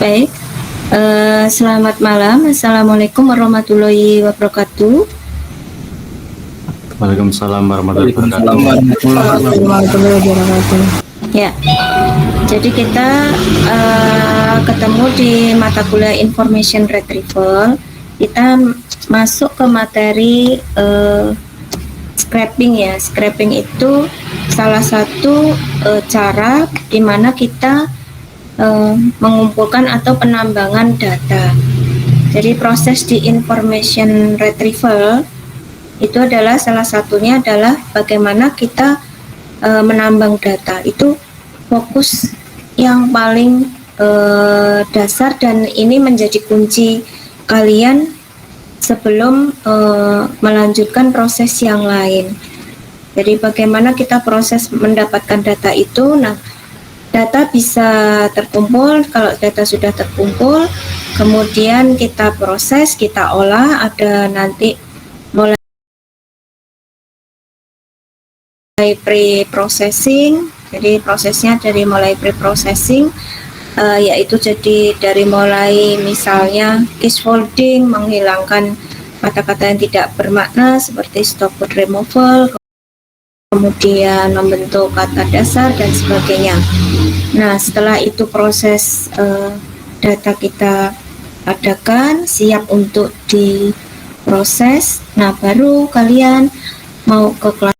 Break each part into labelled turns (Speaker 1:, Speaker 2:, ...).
Speaker 1: Baik, selamat malam. Assalamualaikum warahmatullahi wabarakatuh.
Speaker 2: Waalaikumsalam warahmatullahi
Speaker 1: wabarakatuh. Ya, jadi kita ketemu di mata kuliah Information Retrieval. Kita masuk ke materi scraping ya. Scraping itu salah satu cara di mana kita mengumpulkan atau penambangan data. Jadi proses di information retrieval itu adalah salah satunya adalah bagaimana kita menambang data. Itu fokus yang paling dasar dan ini menjadi kunci kalian sebelum melanjutkan proses yang lain. Jadi bagaimana kita proses mendapatkan data itu. Nah, data bisa terkumpul. Kalau data sudah terkumpul, kemudian kita proses, kita olah, ada nanti mulai pre-processing. Jadi prosesnya dari mulai pre-processing, yaitu jadi dari mulai misalnya case folding, menghilangkan kata-kata yang tidak bermakna seperti stop word removal, kemudian membentuk kata dasar dan sebagainya. Nah, setelah itu proses data kita adakan, siap untuk diproses. Nah, baru kalian mau ke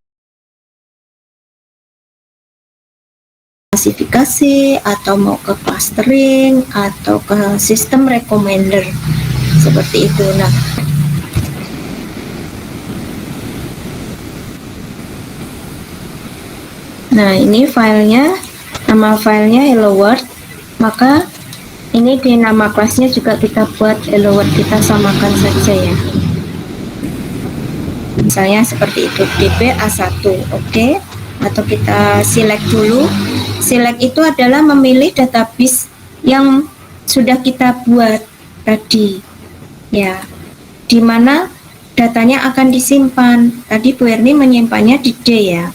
Speaker 1: klasifikasi atau mau ke clustering atau ke sistem recommender seperti itu. Nah, ini filenya, nama filenya Hello World. Maka ini di nama kelasnya juga kita buat Hello World, kita samakan saja ya. Misalnya seperti itu, DB-A1, oke? Atau kita select dulu. Select itu adalah memilih database yang sudah kita buat tadi, ya, di mana datanya akan disimpan. Tadi Bu Erni menyimpannya di D ya.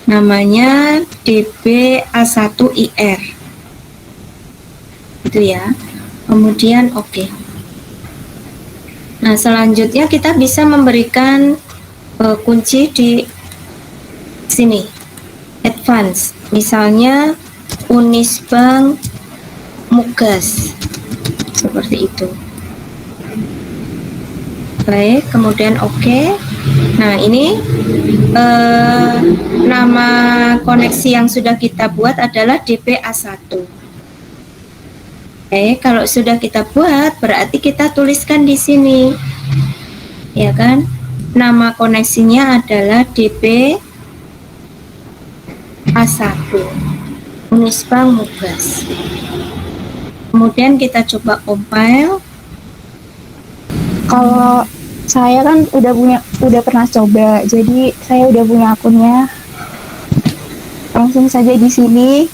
Speaker 1: Namanya DB-A1IR. Itu ya. Kemudian oke. Nah, selanjutnya kita bisa memberikan kunci di sini. Advance. Misalnya Unisbank Mugas. Seperti itu. Baik, kemudian oke. Nah, ini nama koneksi yang sudah kita buat adalah DB-A1. Kalau sudah kita buat, berarti kita tuliskan di sini, ya kan? Nama koneksinya adalah DB-A1, Unisbank Mugas. Kemudian kita coba compile.
Speaker 3: Kalau saya kan udah pernah coba, jadi saya udah punya akunnya. Langsung saja di sini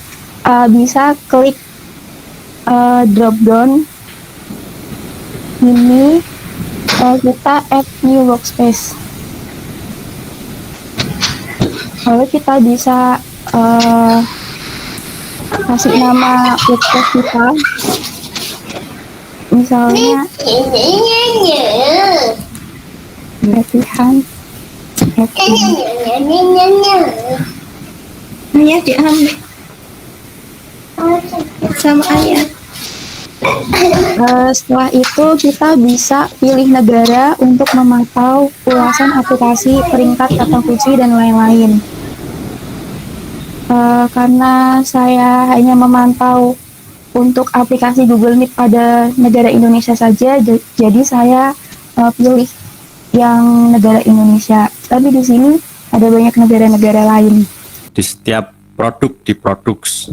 Speaker 3: bisa klik drop down ini, kita add new workspace. Lalu kita bisa kasih nama workspace kita, misalnya latihan
Speaker 1: ayah diambil sama ayah.
Speaker 3: Setelah itu kita bisa pilih negara untuk memantau ulasan aplikasi, peringkat kata kunci dan lain-lain. Karena saya hanya memantau untuk aplikasi Google Meet pada negara Indonesia saja, jadi saya pilih yang negara Indonesia. Tapi di sini ada banyak negara-negara lain.
Speaker 2: Di setiap produk diproduks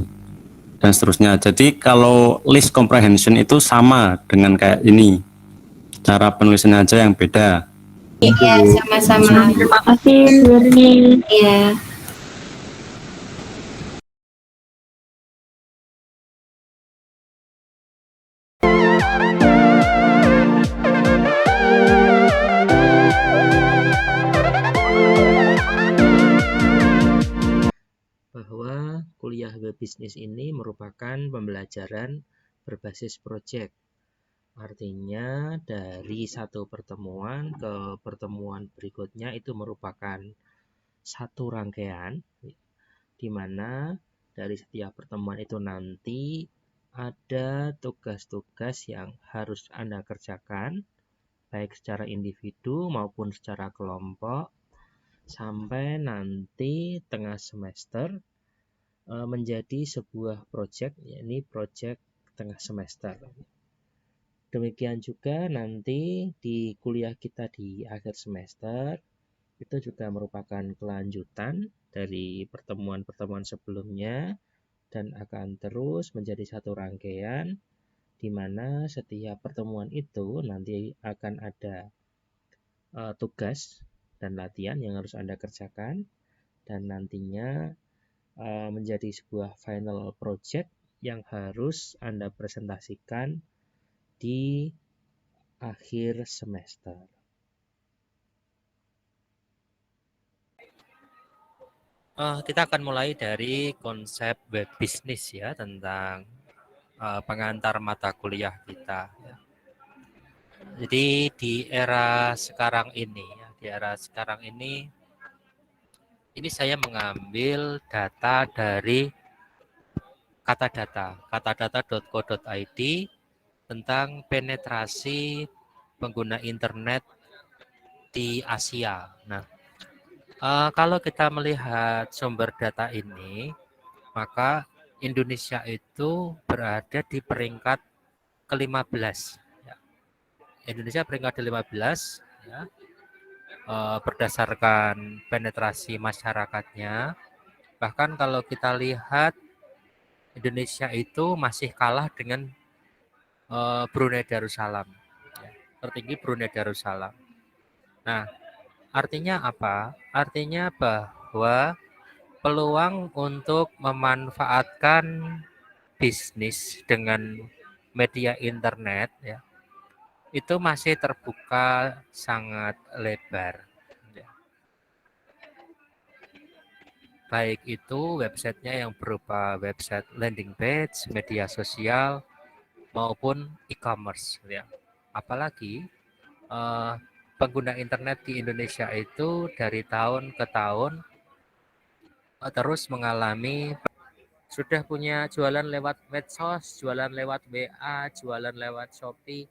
Speaker 2: dan seterusnya. Jadi kalau list comprehension itu sama dengan kayak ini. Cara penulisannya aja yang beda.
Speaker 1: Iya, sama-sama.
Speaker 3: Terima kasih, Berni.
Speaker 1: Iya.
Speaker 4: Bahwa kuliah web bisnis ini merupakan pembelajaran berbasis project. Artinya dari satu pertemuan ke pertemuan berikutnya itu merupakan satu rangkaian, di mana dari setiap pertemuan itu nanti ada tugas-tugas yang harus Anda kerjakan, baik secara individu maupun secara kelompok, sampai nanti tengah semester menjadi sebuah project, yakni project tengah semester. Demikian juga nanti di kuliah kita di akhir semester, itu juga merupakan kelanjutan dari pertemuan-pertemuan sebelumnya dan akan terus menjadi satu rangkaian di mana setiap pertemuan itu nanti akan ada tugas dan latihan yang harus Anda kerjakan dan nantinya menjadi sebuah final project yang harus Anda presentasikan di akhir semester. Kita akan mulai dari konsep web business ya, tentang pengantar mata kuliah kita. Ya. Jadi di era sekarang ini, ini saya mengambil data dari katadata.co.id tentang penetrasi pengguna internet di Asia. Nah, kalau kita melihat sumber data ini, maka Indonesia itu berada di peringkat ke-15. Ya. Indonesia peringkat ke-15 ya, berdasarkan penetrasi masyarakatnya. Bahkan kalau kita lihat Indonesia itu masih kalah dengan Brunei Darussalam. Ya, tertinggi Brunei Darussalam. Nah, artinya apa? Artinya bahwa peluang untuk memanfaatkan bisnis dengan media internet ya, itu masih terbuka sangat lebar. Ya. Baik itu websitenya yang berupa website landing page, media sosial, maupun e-commerce. Ya. Apalagi pengguna internet di Indonesia itu dari tahun ke tahun terus mengalami, sudah punya jualan lewat medsos, jualan lewat WA, jualan lewat Shopee,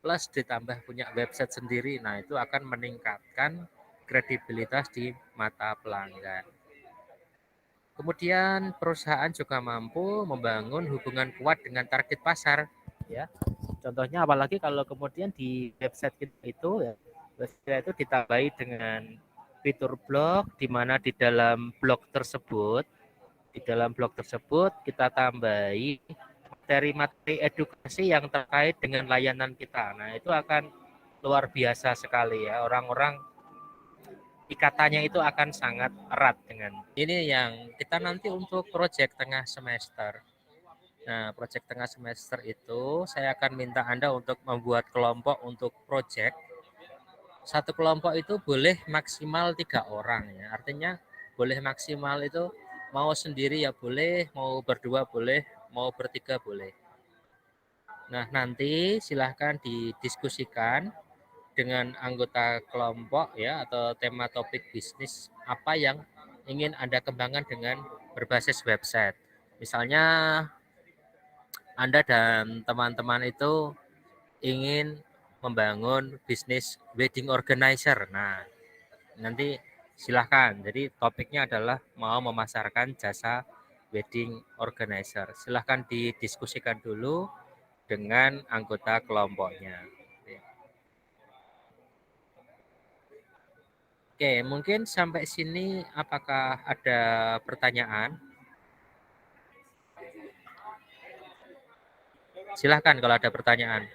Speaker 4: plus ditambah punya website sendiri. Nah, itu akan meningkatkan kredibilitas di mata pelanggan. Kemudian perusahaan juga mampu membangun hubungan kuat dengan target pasar. Ya, contohnya apalagi kalau kemudian di website kita itu ya, website itu ditambahi dengan fitur blog, di mana di dalam blog tersebut kita tambahi materi-materi edukasi yang terkait dengan layanan kita. Nah, itu akan luar biasa sekali ya. Orang-orang ikatannya itu akan sangat erat dengan ini yang kita nanti untuk proyek tengah semester. Nah, proyek tengah semester itu saya akan minta Anda untuk membuat kelompok untuk proyek. Satu kelompok itu boleh maksimal 3 orang ya. Artinya boleh maksimal itu mau sendiri ya boleh, mau berdua boleh, mau bertiga boleh. Nah, nanti silahkan didiskusikan dengan anggota kelompok ya, atau tema topik bisnis apa yang ingin Anda kembangkan dengan berbasis website. Misalnya Anda dan teman-teman itu ingin membangun bisnis wedding organizer. Nah, nanti silahkan. Jadi topiknya adalah mau memasarkan jasa wedding organizer. Silahkan didiskusikan dulu dengan anggota kelompoknya. Oke, mungkin sampai sini apakah ada pertanyaan? Silahkan kalau ada pertanyaan.